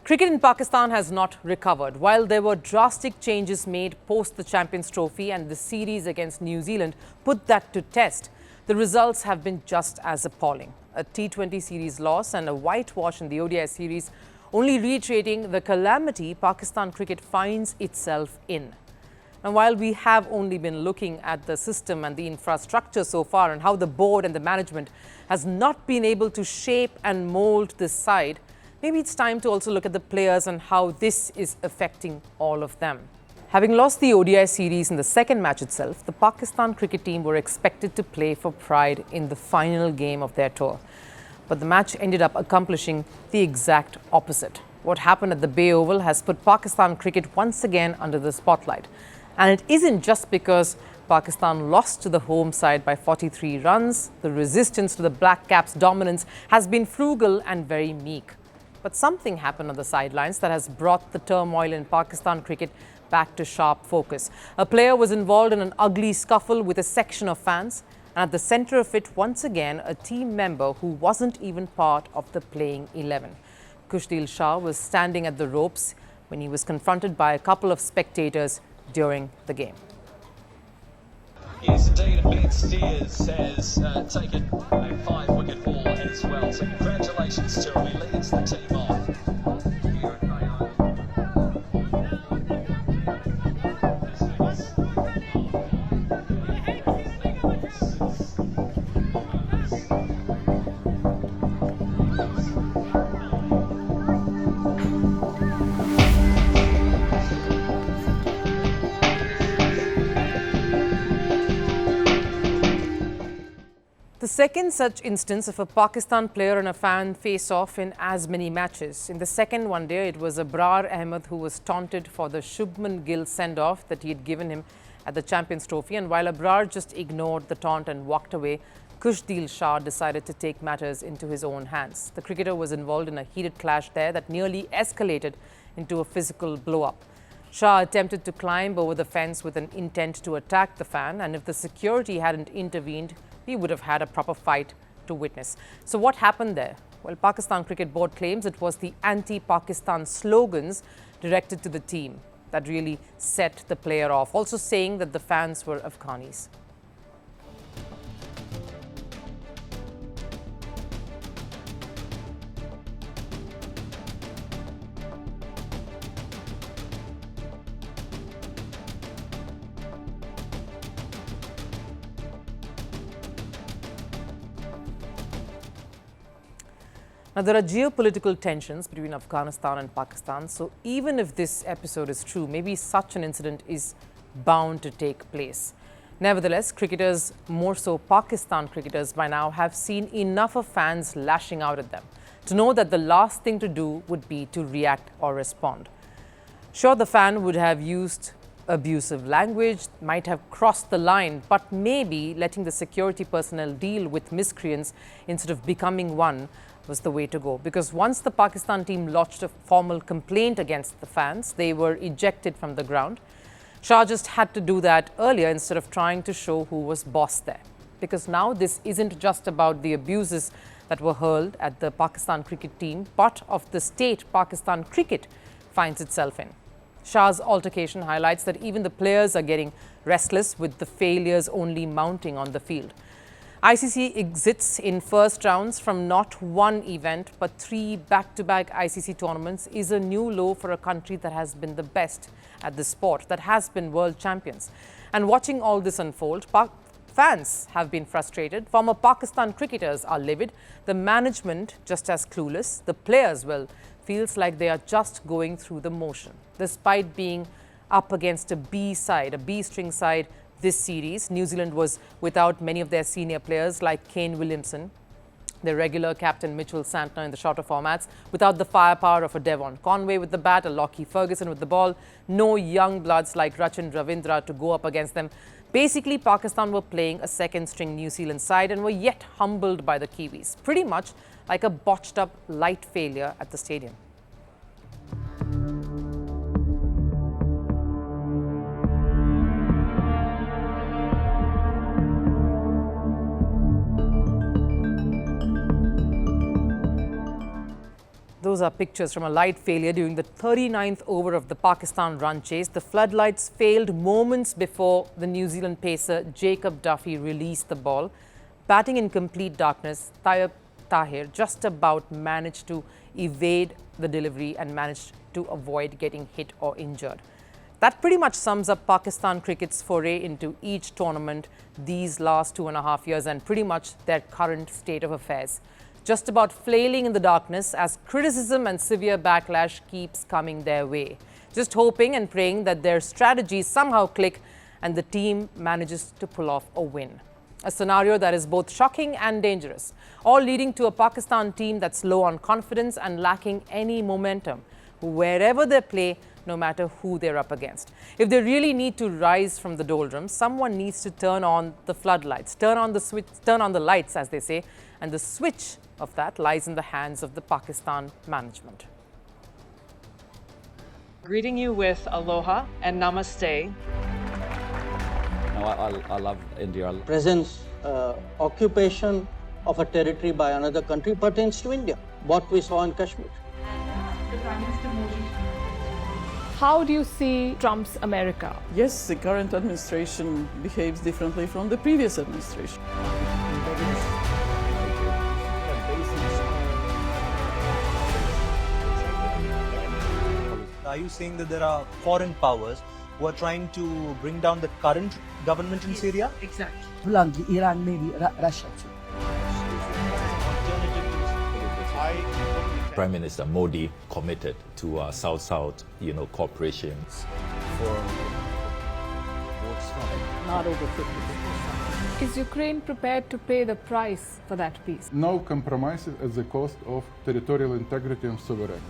Cricket in Pakistan has not recovered. While there were drastic changes made post the Champions Trophy and the series against New Zealand put that to test, the results have been just as appalling. A T20 series loss and a whitewash in the ODI series, only reiterating the calamity Pakistan cricket finds itself in. And while we have only been looking at the system and the infrastructure so far and how the board and the management has not been able to shape and mold this side, maybe it's time to also look at the players and how this is affecting all of them. Having lost the ODI series in the second match itself, the Pakistan cricket team were expected to play for pride in the final game of their tour. But the match ended up accomplishing the exact opposite. What happened at the Bay Oval has put Pakistan cricket once again under the spotlight. And it isn't just because Pakistan lost to the home side by 43 runs. The resistance to the Black Caps' dominance has been frugal and very meek. But something happened on the sidelines that has brought the turmoil in Pakistan cricket back to sharp focus. A player was involved in an ugly scuffle with a section of fans, and at the center of it, once again, a team member who wasn't even part of the playing 11. Kushdeel Shah was standing at the ropes when he was confronted by a couple of spectators during the game. Yes, indeed, and Ben Steers has taken a 5-wicket haul as well. So congratulations to him. He leads the team off. Here at Mayo. The second such instance of a Pakistan player and a fan face-off in as many matches. In the second one day, it was Abrar Ahmed who was taunted for the Shubman Gill send-off that he had given him at the Champions Trophy. And while Abrar just ignored the taunt and walked away, Kushdeel Shah decided to take matters into his own hands. The cricketer was involved in a heated clash there that nearly escalated into a physical blow-up. Shah attempted to climb over the fence with an intent to attack the fan, and if the security hadn't intervened, we would have had a proper fight to witness. So what happened there? Well, Pakistan Cricket Board claims it was the anti-Pakistan slogans directed to the team that really set the player off, also saying that the fans were Afghanis. Now, there are geopolitical tensions between Afghanistan and Pakistan, so even if this episode is true, maybe such an incident is bound to take place. Nevertheless, cricketers, more so Pakistan cricketers by now, have seen enough of fans lashing out at them to know that the last thing to do would be to react or respond. Sure, the fan would have used abusive language, might have crossed the line, but maybe letting the security personnel deal with miscreants instead of becoming one was the way to go. Because once the Pakistan team lodged a formal complaint against the fans, they were ejected from the ground. Shah just had to do that earlier instead of trying to show who was boss there. Because now this isn't just about the abuses that were hurled at the Pakistan cricket team, but of the state Pakistan cricket finds itself in. Shah's altercation highlights that even the players are getting restless with the failures only mounting on the field. ICC exits in first rounds from not one event but 3 back-to-back ICC tournaments is a new low for a country that has been the best at the sport, that has been world champions. And watching all this unfold, fans have been frustrated, former Pakistan cricketers are livid, the management just as clueless, the players, well, feels like they are just going through the motion. Despite being up against a B side, a B string side, this series, New Zealand was without many of their senior players like Kane Williamson, their regular captain Mitchell Santner in the shorter formats, without the firepower of a Devon Conway with the bat, a Lockie Ferguson with the ball, no young bloods like Rachin Ravindra to go up against them. Basically, Pakistan were playing a second-string New Zealand side and were yet humbled by the Kiwis, pretty much like a botched-up light failure at the stadium. Those those are pictures from a light failure during the 39th over of the Pakistan run chase. The floodlights failed moments before the New Zealand pacer Jacob Duffy released the ball. Batting in complete darkness, Tayyip Tahir just about managed to evade the delivery and managed to avoid getting hit or injured. That pretty much sums up Pakistan cricket's foray into each tournament these last 2.5 years and pretty much their current state of affairs. Just about flailing in the darkness as criticism and severe backlash keeps coming their way. Just hoping and praying that their strategies somehow click and the team manages to pull off a win. A scenario that is both shocking and dangerous, all leading to a Pakistan team that's low on confidence and lacking any momentum wherever they play, no matter who they're up against. If they really need to rise from the doldrums, someone needs to turn on the floodlights, turn on the switch, turn on the lights, as they say, and the switch of that lies in the hands of the Pakistan management. Greeting you with aloha and namaste. No, I love India. Presence, occupation of a territory by another country pertains to India, what we saw in Kashmir. How do you see Trump's America? Yes, the current administration behaves differently from the previous administration. Are you saying that there are foreign powers who are trying to bring down the current government in Syria? Exactly. Bluntly, Iran, maybe Russia too. Prime Minister Modi committed to South-South, cooperation. Not over 50%. Is Ukraine prepared to pay the price for that peace? No compromises at the cost of territorial integrity and sovereignty.